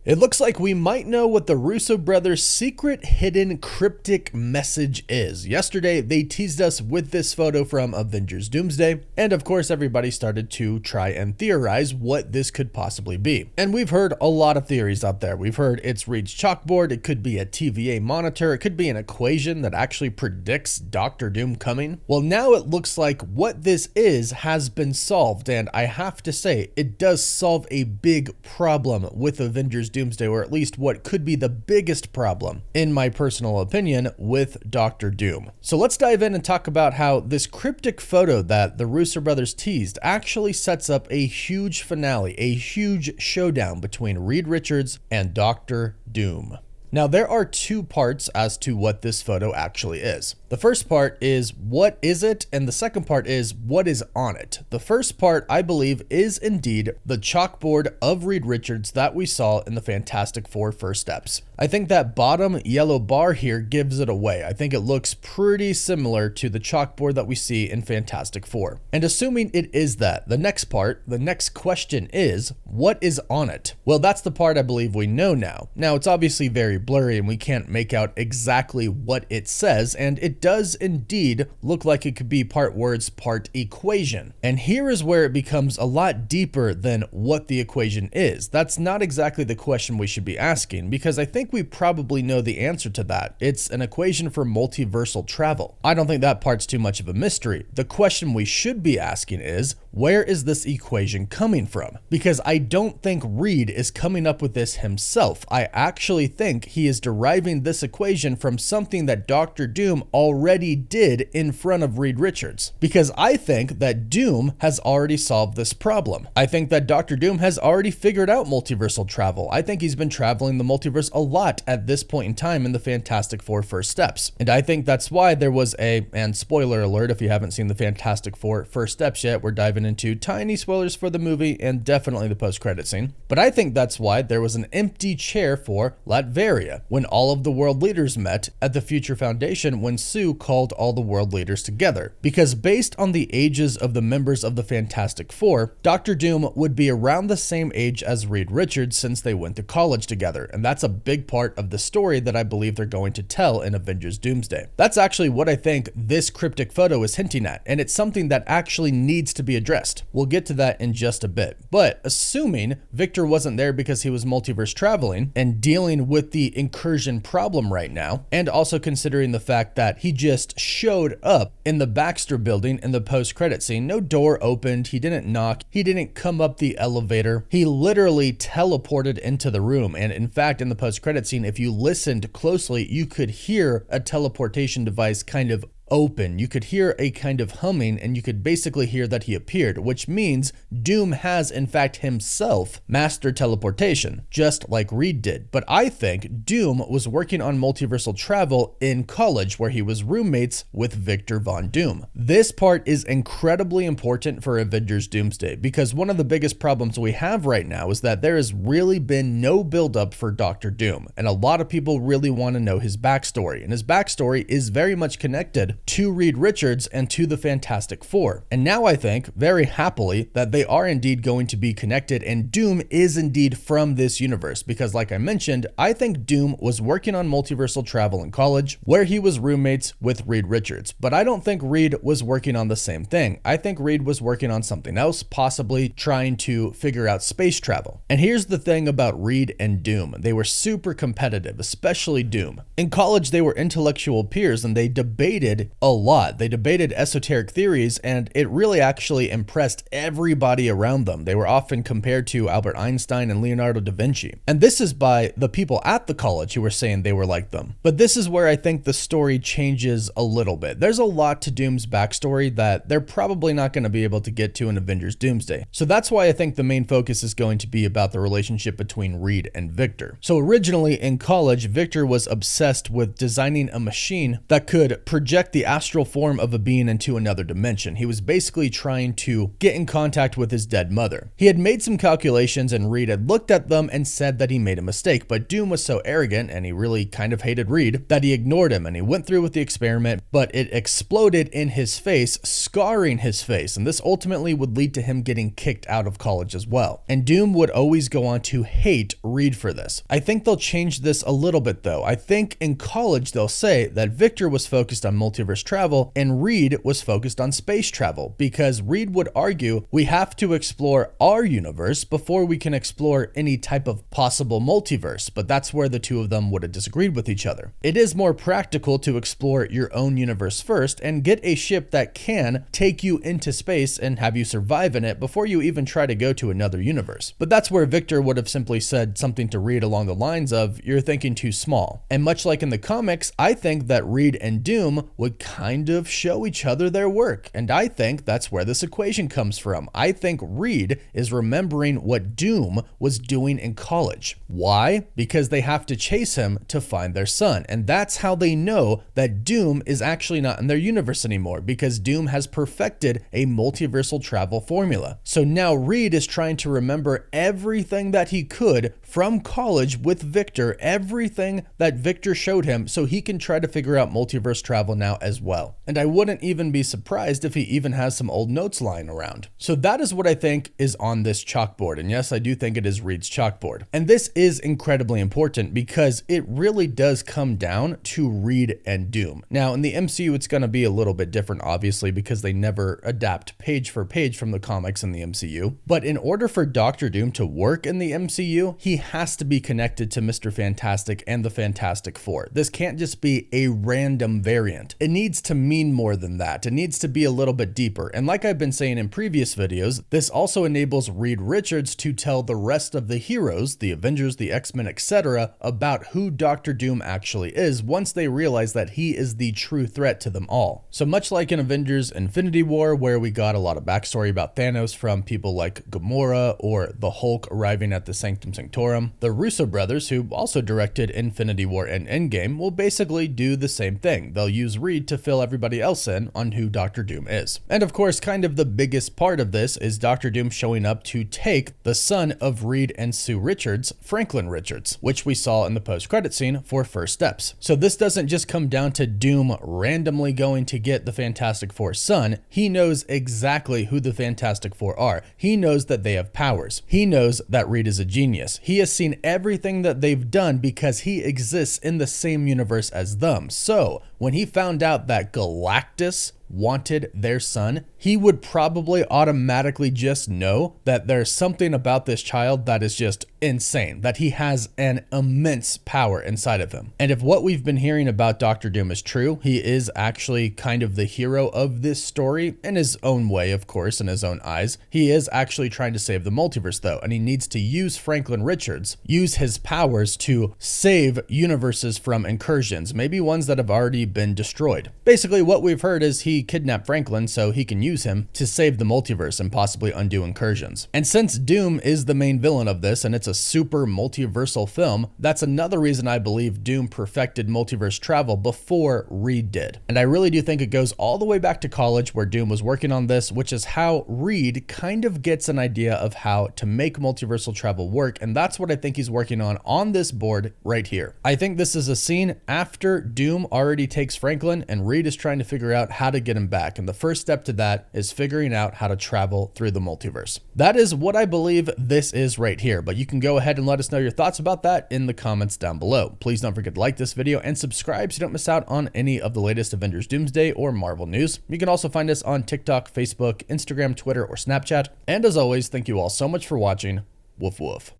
It looks like we might know what the Russo brothers' secret hidden cryptic message is. Yesterday, they teased us with this photo from Avengers Doomsday, and of course everybody started to try and theorize what this could possibly be. And we've heard a lot of theories out there. We've heard it's Reed's chalkboard, it could be a TVA monitor, it could be an equation that actually predicts Dr. Doom coming. Well, now it looks like what this is has been solved, and I have to say, it does solve a big problem with Avengers Doomsday, or at least what could be the biggest problem, in my personal opinion, with Dr. Doom. So let's dive in and talk about how this cryptic photo that the Russo brothers teased actually sets up a huge finale, a huge showdown between Reed Richards and Dr. Doom. Now, there are two parts as to what this photo actually is. The first part is what is it, and the second part is what is on it. The first part, I believe, is indeed the chalkboard of Reed Richards that we saw in the Fantastic Four First Steps. I think that bottom yellow bar here gives it away. I think it looks pretty similar to the chalkboard that we see in Fantastic Four. And assuming it is that, the next part, the next question is, what is on it? Well, that's the part I believe we know now. Now, it's obviously very blurry and we can't make out exactly what it says, and it does indeed look like it could be part words, part equation. And here is where it becomes a lot deeper than what the equation is. That's not exactly the question we should be asking, because I think we probably know the answer to that. It's an equation for multiversal travel. I don't think that part's too much of a mystery. The question we should be asking is, where is this equation coming from? Because I don't think Reed is coming up with this himself. I actually think he is deriving this equation from something that Dr. Doom already did in front of Reed Richards. Because I think that Doom has already solved this problem. I think that Dr. Doom has already figured out multiversal travel. I think he's been traveling the multiverse a lot at this point in time in the Fantastic Four First Steps. And I think that's why there was and spoiler alert if you haven't seen the Fantastic Four First Steps yet, we're diving into tiny spoilers for the movie and definitely the post-credit scene. But I think that's why there was an empty chair for Latveria when all of the world leaders met at the Future Foundation when Sue called all the world leaders together. Because based on the ages of the members of the Fantastic Four, Dr. Doom would be around the same age as Reed Richards since they went to college together, and that's a big part of the story that I believe they're going to tell in Avengers Doomsday. That's actually what I think this cryptic photo is hinting at, and it's something that actually needs to be addressed. We'll get to that in just a bit. But assuming Victor wasn't there because he was multiverse traveling and dealing with the incursion problem right now, and also considering the fact that he just showed up in the Baxter building in the post-credit scene, no door opened, he didn't knock, he didn't come up the elevator, he literally teleported into the room. And in fact, in the post-credit scene, if you listened closely, you could hear a teleportation device kind of open. You could hear a kind of humming, and you could basically hear that he appeared, which means Doom has in fact himself mastered teleportation, just like Reed did. But I think Doom was working on multiversal travel in college where he was roommates with Victor Von Doom. This part is incredibly important for Avengers Doomsday because one of the biggest problems we have right now is that there has really been no buildup for Dr. Doom, and a lot of people really want to know his backstory, and his backstory is very much connected to Reed Richards and to the Fantastic Four. And now I think, very happily, that they are indeed going to be connected, and Doom is indeed from this universe, because like I mentioned, I think Doom was working on multiversal travel in college, where he was roommates with Reed Richards. But I don't think Reed was working on the same thing. I think Reed was working on something else, possibly trying to figure out space travel. And here's the thing about Reed and Doom. They were super competitive, especially Doom. In college, they were intellectual peers, and they debated a lot. They debated esoteric theories, and it really actually impressed everybody around them. They were often compared to Albert Einstein and Leonardo da Vinci. And this is by the people at the college who were saying they were like them. But this is where I think the story changes a little bit. There's a lot to Doom's backstory that they're probably not going to be able to get to in Avengers Doomsday. So that's why I think the main focus is going to be about the relationship between Reed and Victor. So originally in college, Victor was obsessed with designing a machine that could project the astral form of a being into another dimension. He was basically trying to get in contact with his dead mother. He had made some calculations and Reed had looked at them and said that he made a mistake, but Doom was so arrogant and he really kind of hated Reed that he ignored him and he went through with the experiment, but it exploded in his face, scarring his face, and this ultimately would lead to him getting kicked out of college as well. And Doom would always go on to hate Reed for this. I think they'll change this a little bit though. I think in college they'll say that Victor was focused on multiverse travel and Reed was focused on space travel, because Reed would argue we have to explore our universe before we can explore any type of possible multiverse, but that's where the two of them would have disagreed with each other. It is more practical to explore your own universe first and get a ship that can take you into space and have you survive in it before you even try to go to another universe. But that's where Victor would have simply said something to Reed along the lines of, "You're thinking too small." And much like in the comics, I think that Reed and Doom would kind of show each other their work, and I think that's where this equation comes from. I think Reed is remembering what Doom was doing in college. Why? Because they have to chase him to find their son, and that's how they know that Doom is actually not in their universe anymore, because Doom has perfected a multiversal travel formula. So now Reed is trying to remember everything that he could from college with Victor, everything that Victor showed him, so he can try to figure out multiverse travel now as well. And I wouldn't even be surprised if he even has some old notes lying around. So that is what I think is on this chalkboard. And yes, I do think it is Reed's chalkboard. And this is incredibly important because it really does come down to Reed and Doom. Now in the MCU, it's going to be a little bit different, obviously, because they never adapt page for page from the comics in the MCU. But in order for Dr. Doom to work in the MCU, he has to be connected to Mr. Fantastic and the Fantastic Four. This can't just be a random variant. It needs to mean more than that. It needs to be a little bit deeper. And like I've been saying in previous videos, this also enables Reed Richards to tell the rest of the heroes, the Avengers, the X-Men, etc., about who Dr. Doom actually is once they realize that he is the true threat to them all. So much like in Avengers Infinity War, where we got a lot of backstory about Thanos from people like Gamora or the Hulk arriving at the Sanctum Sanctorum, the Russo brothers, who also directed Infinity War and Endgame, will basically do the same thing. They'll use Reed to fill everybody else in on who Dr. Doom is. And of course, kind of the biggest part of this is Dr. Doom showing up to take the son of Reed and Sue Richards, Franklin Richards, which we saw in the post-credit scene for First Steps. So this doesn't just come down to Doom randomly going to get the Fantastic Four's son. He knows exactly who the Fantastic Four are. He knows that they have powers. He knows that Reed is a genius. He has seen everything that they've done because he exists in the same universe as them. So when he found out that Galactus wanted their son, he would probably automatically just know that there's something about this child that is just insane, that he has an immense power inside of him. And if what we've been hearing about Dr. Doom is true, he is actually kind of the hero of this story in his own way, of course, in his own eyes. He is actually trying to save the multiverse though, and he needs to use Franklin Richards, use his powers to save universes from incursions, maybe ones that have already been destroyed. Basically, what we've heard is he kidnapped Franklin so he can use him to save the multiverse and possibly undo incursions. And since Doom is the main villain of this and it's a super multiversal film, that's another reason I believe Doom perfected multiverse travel before Reed did. And I really do think it goes all the way back to college where Doom was working on this, which is how Reed kind of gets an idea of how to make multiversal travel work, and that's what I think he's working on this board right here. I think this is a scene after Doom already takes Franklin and Reed is trying to figure out how to get him back, and the first step to that is figuring out how to travel through the multiverse. That is what I believe this is right here, but you can go ahead and let us know your thoughts about that in the comments down below. Please don't forget to like this video and subscribe so you don't miss out on any of the latest Avengers Doomsday or Marvel news. You can also find us on TikTok, Facebook, Instagram, Twitter, or Snapchat. And as always, thank you all so much for watching. Woof woof.